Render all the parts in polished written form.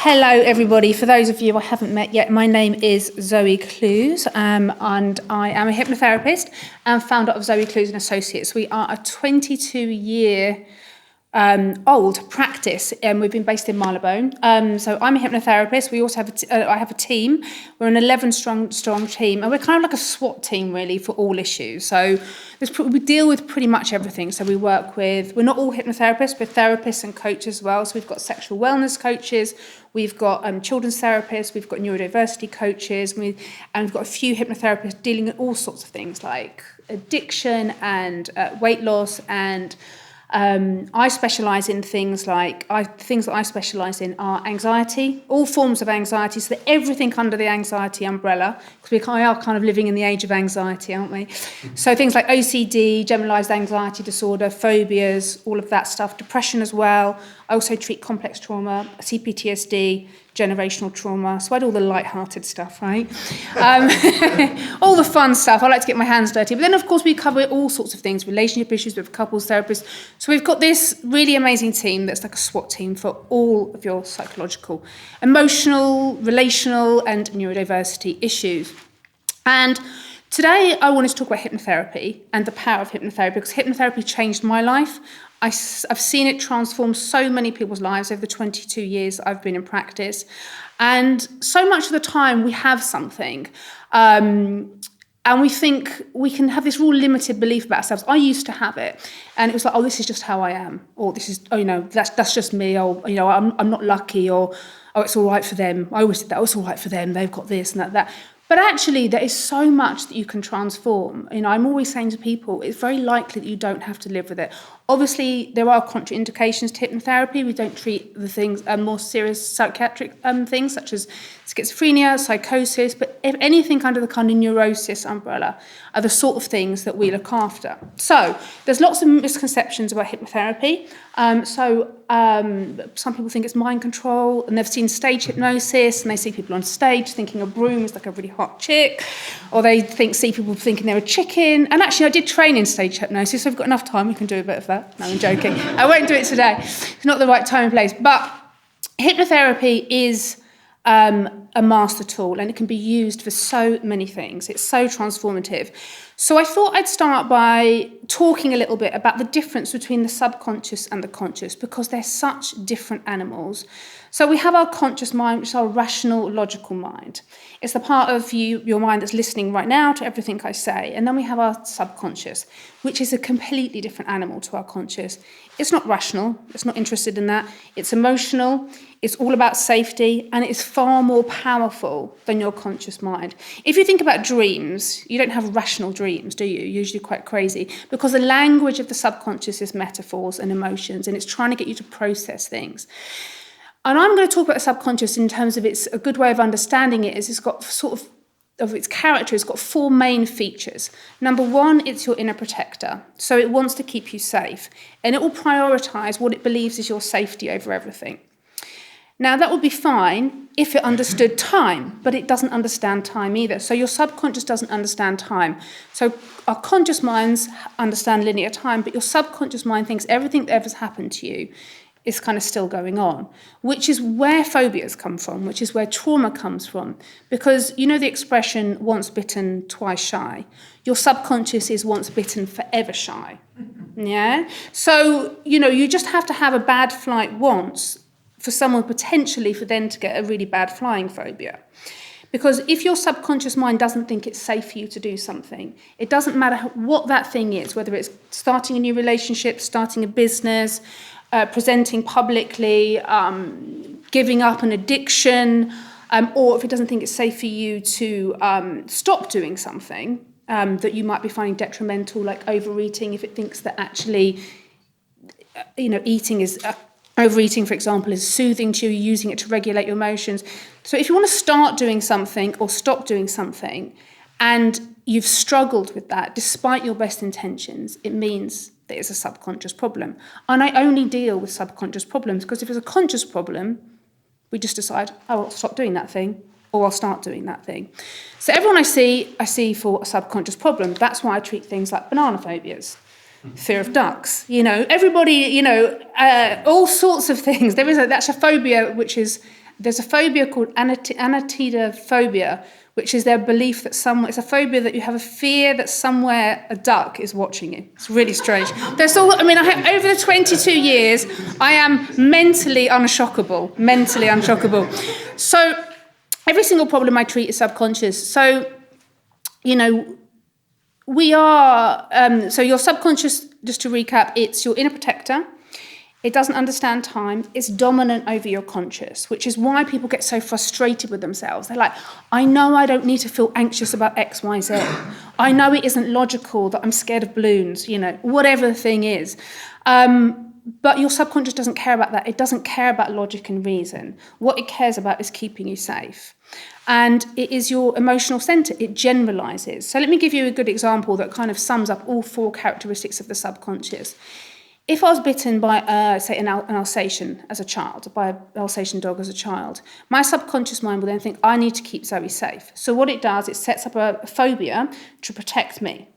Hello everybody, for those of you I haven't met yet, my name is Zoe Clews and I am a hypnotherapist and founder of Zoe Clews and Associates. We are a 22-year old practice and we've been based in Marylebone. So I'm a hypnotherapist. We also have I have a team. We're an 11 strong team and we're kind of like a SWAT team really for all issues. So we deal with pretty much everything. So we're not all hypnotherapists, we're therapists and coaches as well. So we've got sexual wellness coaches, we've got children's therapists, we've got neurodiversity coaches, and we've got a few hypnotherapists dealing with all sorts of things like addiction and weight loss and I specialise in things that I specialise in are anxiety, all forms of anxiety, so that everything under the anxiety umbrella, because we are kind of living in the age of anxiety, aren't we? So things like OCD, generalised anxiety disorder, phobias, all of that stuff, depression as well. I also treat complex trauma, CPTSD, generational trauma. So I do all the light-hearted stuff, right? All the fun stuff. I like to get my hands dirty. But then, of course, we cover all sorts of things, relationship issues with couples therapists. So we've got this really amazing team that's like a SWAT team for all of your psychological, emotional, relational, and neurodiversity issues. And today, I wanted to talk about hypnotherapy and the power of hypnotherapy, because hypnotherapy changed my life. I've seen it transform so many people's lives over the 22 years I've been in practice. And so much of the time we have something and we think we can have this real limited belief about ourselves. I used to have it and it was like, oh, this is just how I am. Or this is, that's just me. Or, I'm not lucky. Or, oh, it's all right for them. I always said that, oh, it's all right for them. They've got this and that. But actually, there is so much that you can transform. I'm always saying to people, it's very likely that you don't have to live with it. Obviously, there are contraindications to hypnotherapy. We don't treat the things, more serious psychiatric things, such as schizophrenia, psychosis, but if anything under the kind of neurosis umbrella are the sort of things that we look after. So there's lots of misconceptions about hypnotherapy. Some people think it's mind control, and they've seen stage hypnosis, and they see people on stage thinking a broom is like a really hot chick, or they see people thinking they're a chicken. And actually, I did train in stage hypnosis, so if we've got enough time, we can do a bit of that. No, I'm joking. I won't do it today. It's not the right time and place. But hypnotherapy is a master tool, and it can be used for so many things. It's so transformative. So I thought I'd start by talking a little bit about the difference between the subconscious and the conscious, because they're such different animals. So we have our conscious mind, which is our rational, logical mind. It's the part of your mind that's listening right now to everything I say. And then we have our subconscious, which is a completely different animal to our conscious. It's not rational. It's not interested in that. It's emotional. It's all about safety, and it's far more powerful than your conscious mind. If you think about dreams, you don't have rational dreams, do you? You're usually quite crazy, because the language of the subconscious is metaphors and emotions, and it's trying to get you to process things. And I'm going to talk about the subconscious in terms of a good way of understanding it is it's got sort of its character, it's got four main features. Number one, it's your inner protector. So it wants to keep you safe, and it will prioritise what it believes is your safety over everything. Now, that would be fine if it understood time, but it doesn't understand time either. So your subconscious doesn't understand time. So our conscious minds understand linear time, but your subconscious mind thinks everything that ever's happened to you is kind of still going on, which is where phobias come from, which is where trauma comes from. Because you know the expression, once bitten, twice shy. Your subconscious is once bitten, forever shy. Yeah? So, you just have to have a bad flight once for someone potentially for them to get a really bad flying phobia. Because if your subconscious mind doesn't think it's safe for you to do something, it doesn't matter what that thing is, whether it's starting a new relationship, starting a business, presenting publicly, giving up an addiction, or if it doesn't think it's safe for you to stop doing something that you might be finding detrimental, like overeating, if it thinks that actually, overeating, for example, is soothing to you, using it to regulate your emotions. So if you want to start doing something or stop doing something, and you've struggled with that despite your best intentions, it means that it's a subconscious problem. And I only deal with subconscious problems because if it's a conscious problem, we just decide, oh, I'll stop doing that thing, or I'll start doing that thing. So everyone I see for a subconscious problem. That's why I treat things like banana phobias, fear of ducks, everybody, all sorts of things. That's a phobia which is There's a phobia called anatidophobia, which is their belief that it's a phobia that you have a fear that somewhere a duck is watching you. It's really strange. Over the 22 years, I am mentally unshockable. So every single problem I treat is subconscious. So, so your subconscious, just to recap, it's your inner protector. It doesn't understand time. It's dominant over your conscious, which is why people get so frustrated with themselves. They're like, I know I don't need to feel anxious about X, Y, Z. I know it isn't logical that I'm scared of balloons, whatever the thing is. But your subconscious doesn't care about that. It doesn't care about logic and reason. What it cares about is keeping you safe. And it is your emotional centre. It generalises. So let me give you a good example that kind of sums up all 4 characteristics of the subconscious. If I was bitten by, say, an Alsatian as a child, by an Alsatian dog as a child, my subconscious mind will then think, I need to keep Zoe safe. So what it does, it sets up a phobia to protect me.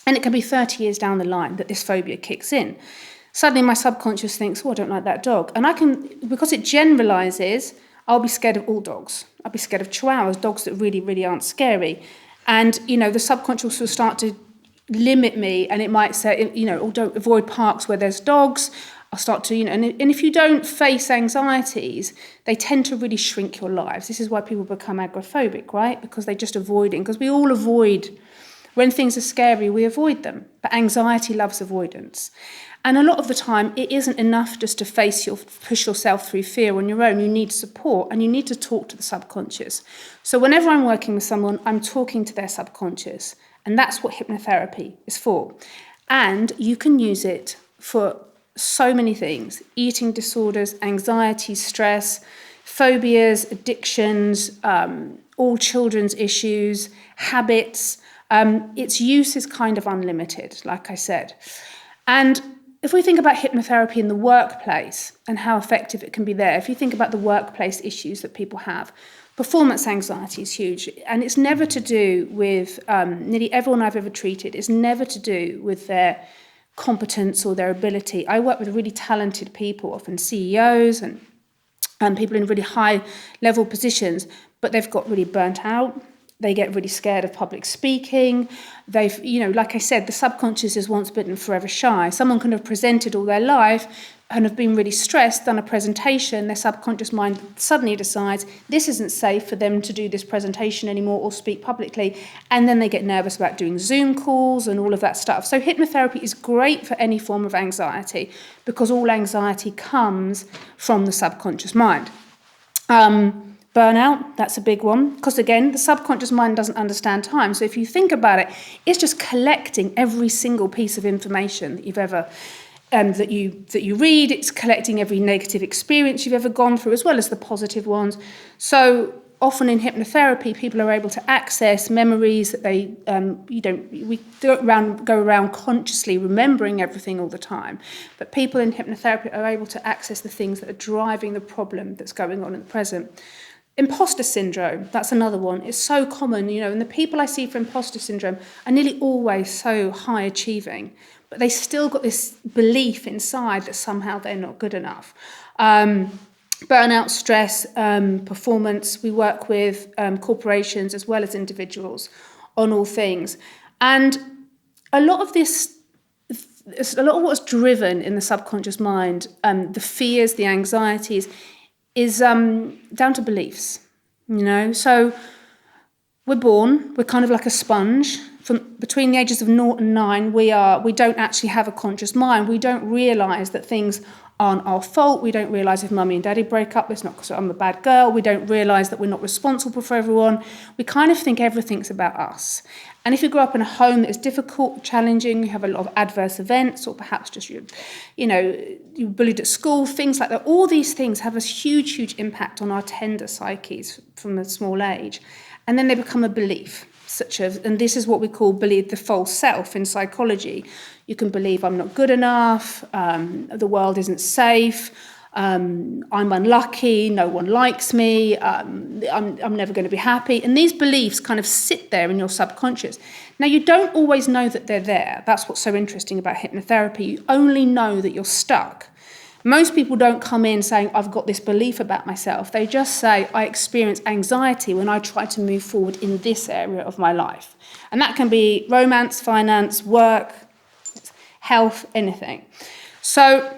And it can be 30 years down the line that this phobia kicks in. Suddenly my subconscious thinks, I don't like that dog. And because it generalises, I'll be scared of all dogs. I'll be scared of chihuahuas, dogs that really, really aren't scary. And, the subconscious will start to limit me, and it might say, don't avoid parks where there's dogs. I'll start to, and if you don't face anxieties, they tend to really shrink your lives. This is why people become agoraphobic, right? Because they just avoid it. Because we all avoid, when things are scary, we avoid them. But anxiety loves avoidance. And a lot of the time, it isn't enough just to push yourself through fear on your own. You need support, and you need to talk to the subconscious. So whenever I'm working with someone, I'm talking to their subconscious. And that's what hypnotherapy is for. And you can use it for so many things: eating disorders, anxiety, stress, phobias, addictions, all children's issues, habits. Its use is kind of unlimited, like I said. And if we think about hypnotherapy in the workplace and how effective it can be there, if you think about the workplace issues that people have, performance anxiety is huge, and it's never to do with, nearly everyone I've ever treated, is never to do with their competence or their ability. I work with really talented people, often CEOs and people in really high level positions, but they've got really burnt out. They get really scared of public speaking. They've, like I said, the subconscious is once bitten, forever shy. Someone can have presented all their life and have been really stressed, done a presentation, their subconscious mind suddenly decides this isn't safe for them to do this presentation anymore or speak publicly, and then they get nervous about doing Zoom calls and all of that stuff. So hypnotherapy is great for any form of anxiety because all anxiety comes from the subconscious mind. Burnout, that's a big one, because again, the subconscious mind doesn't understand time. So if you think about it, it's just collecting every single piece of information that you've ever that you read. It's collecting every negative experience you've ever gone through, as well as the positive ones. So often in hypnotherapy, people are able to access memories that we go around consciously remembering everything all the time. But people in hypnotherapy are able to access the things that are driving the problem that's going on in the present. Imposter syndrome, that's another one. It's so common, and the people I see for imposter syndrome are nearly always so high achieving, but they still got this belief inside that somehow they're not good enough. Burnout, stress, performance. We work with corporations as well as individuals on all things. And a lot of what's driven in the subconscious mind, the fears, the anxieties, is down to beliefs, So we're born, we're kind of like a sponge. From between the ages of 0 and 9, we don't actually have a conscious mind. We don't realise that things aren't our fault. We don't realise if mummy and daddy break up, it's not because I'm a bad girl. We don't realise that we're not responsible for everyone. We kind of think everything's about us. And if you grow up in a home that is difficult, challenging, you have a lot of adverse events, or perhaps just you're bullied at school, things like that, all these things have a huge, huge impact on our tender psyches from a small age. And then they become a belief, and this is what we call believe the false self in psychology. You can believe I'm not good enough, the world isn't safe, I'm unlucky, no one likes me, I'm never going to be happy. And these beliefs kind of sit there in your subconscious. Now, you don't always know that they're there. That's what's so interesting about hypnotherapy. You only know that you're stuck. Most people don't come in saying, I've got this belief about myself. They just say, I experience anxiety when I try to move forward in this area of my life. And that can be romance, finance, work, health, anything. So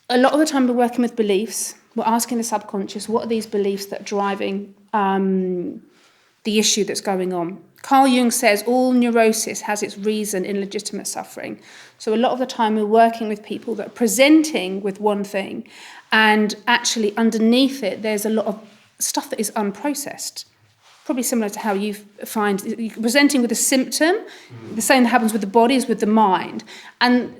a lot of the time we're working with beliefs. We're asking the subconscious, what are these beliefs that are driving the issue that's going on? Carl Jung says all neurosis has its reason in legitimate suffering. So a lot of the time we're working with people that are presenting with one thing, and actually underneath it there's a lot of stuff that is unprocessed. Probably similar to how you find you're presenting with a symptom. The same that happens with the body is with the mind. And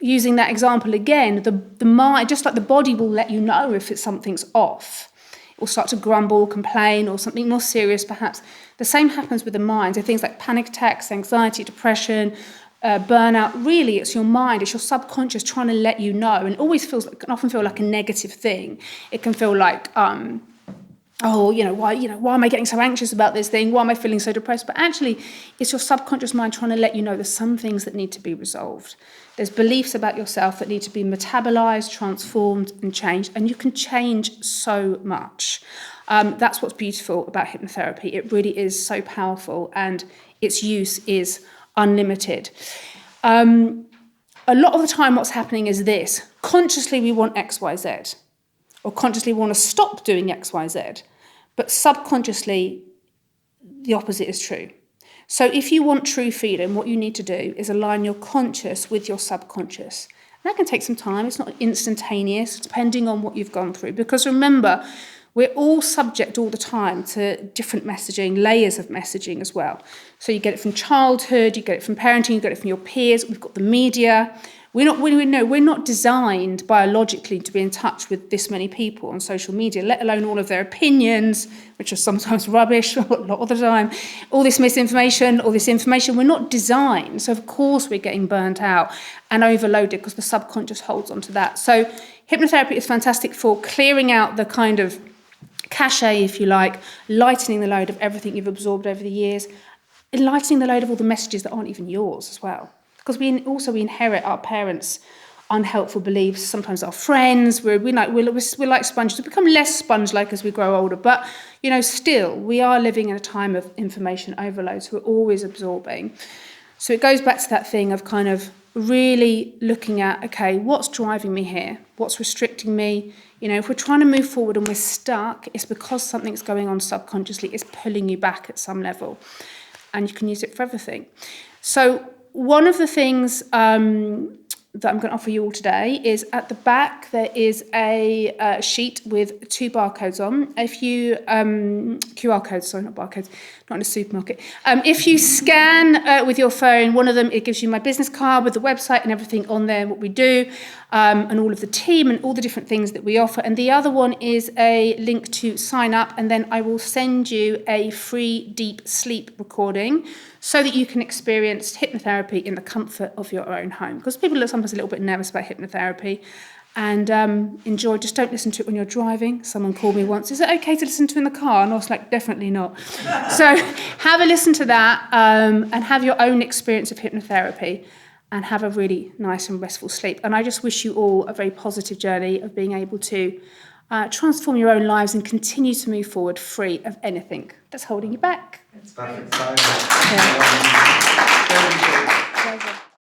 using that example again, the mind, just like the body will let you know if something's off. It will start to grumble, complain, or something more serious perhaps. The same happens with the mind. So things like panic attacks, anxiety, depression, burnout. Really, it's your mind, it's your subconscious trying to let you know. And it always can often feel like a negative thing. It can feel like, why am I getting so anxious about this thing? Why am I feeling so depressed? But actually, it's your subconscious mind trying to let you know there's some things that need to be resolved. There's beliefs about yourself that need to be metabolized, transformed, and changed. And you can change so much. That's what's beautiful about hypnotherapy. It really is so powerful, and its use is unlimited. A lot of the time what's happening is this. Consciously we want X, Y, Z. Or consciously want to stop doing X, Y, Z. But subconsciously, the opposite is true. So if you want true freedom, what you need to do is align your conscious with your subconscious. And that can take some time. It's not instantaneous, depending on what you've gone through. Because remember, we're all subject all the time to different messaging, layers of messaging as well. So you get it from childhood, you get it from parenting, you get it from your peers. We've got the media. We're not designed biologically to be in touch with this many people on social media, let alone all of their opinions, which are sometimes rubbish a lot of the time. All this misinformation, all this information, we're not designed. So of course we're getting burnt out and overloaded because the subconscious holds onto that. So hypnotherapy is fantastic for clearing out the kind of cache, if you like, lightening the load of everything you've absorbed over the years, and lightening the load of all the messages that aren't even yours as well. Because we inherit our parents' unhelpful beliefs, sometimes our friends. We're like sponges. We become less sponge-like as we grow older, but still we are living in a time of information overload, so we're always absorbing. So it goes back to that thing of kind of really looking at, okay, what's driving me here? What's restricting me? If we're trying to move forward and we're stuck, it's because something's going on subconsciously. It's pulling you back at some level, and you can use it for everything. So one of the things that I'm going to offer you all today is at the back there is a sheet with 2 barcodes on. If you QR codes, sorry, not barcodes, not in a supermarket. If you scan with your phone, one of them, it gives you my business card with the website and everything on there, what we do, and all of the team and all the different things that we offer. And the other one is a link to sign up, and then I will send you a free deep sleep recording so that you can experience hypnotherapy in the comfort of your own home. Because people are sometimes a little bit nervous about hypnotherapy, and enjoy. Just don't listen to it when you're driving. Someone called me once, is it okay to listen to in the car? And I was like, definitely not. So have a listen to that and have your own experience of hypnotherapy and have a really nice and restful sleep. And I just wish you all a very positive journey of being able to transform your own lives and continue to move forward free of anything that's holding you back. It's perfect. Yeah.